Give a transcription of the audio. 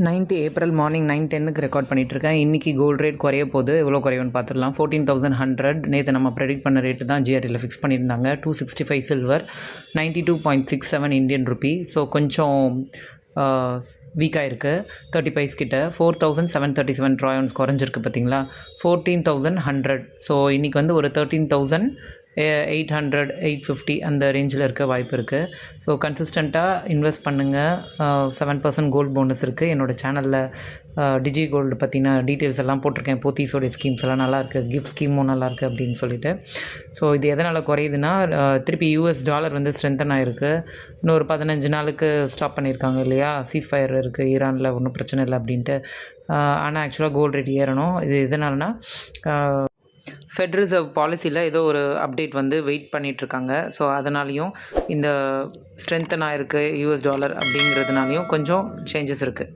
9th April morning 9:10க்கு record பண்ணிகிட்ருக்கேன். இன்றைக்கி gold rate குறைய போகுது. எவ்வளோ குறையும்னு பார்த்துடலாம். 14,100 நேற்று நம்ம ப்ரெடிக்ட் பண்ண ரேட்டு தான் ஜிஆர்டியில் ஃபிக்ஸ் பண்ணியிருந்தாங்க. 265 சில்வர், 92.67 இந்தியன் ருப்பி. ஸோ கொஞ்சம் வீக்காக இருக்குது. 30 பைஸ் கிட்ட 4,737 ட்ராய் குறைஞ்சிருக்கு பார்த்தீங்களா. 14,100. ஸோ இன்றைக்கி வந்து ஒரு 13,800 850 அந்த ரேஞ்சில் இருக்க வாய்ப்பு இருக்குது. ஸோ கன்சிஸ்டண்ட்டாக இன்வெஸ்ட் பண்ணுங்கள். 7% கோல்டு போனஸ் இருக்குது. என்னோடய சேனலில் டிஜி கோல்டு பற்றின டீட்டெயில்ஸ் எல்லாம் போட்டிருக்கேன். போத்தீஸோடைய ஸ்கீம்ஸ் எல்லாம் நல்லாயிருக்கு, கிஃப்ட் ஸ்கீமும் நல்லாயிருக்கு அப்படின்னு சொல்லிட்டு. ஸோ இது எதனால் குறையுதுன்னா, திருப்பி யூஎஸ் டாலர் வந்து ஸ்ட்ரென்தன் ஆகிருக்கு. இன்னொரு 15 நாளுக்கு ஸ்டாப் பண்ணியிருக்காங்க இல்லையா. சீஸ்ஃபயர் இருக்குது ஈரானில், ஒன்றும் பிரச்சனை இல்லை அப்படின்ட்டு. ஆனால் ஆக்சுவலாக கோல்டு ரேட் ஏறணும். இது எதனால்னா ஃபெட் ரிசர்வ் பாலிசியில் ஏதோ ஒரு அப்டேட் வந்து வெயிட் பண்ணிகிட்ருக்காங்க. ஸோ அதனாலேயும் இந்த ஸ்ட்ரென்தன் ஆகிருக்கு யூஎஸ் டாலர் அப்படிங்கிறதுனாலையும் கொஞ்சம் சேஞ்சஸ் இருக்குது.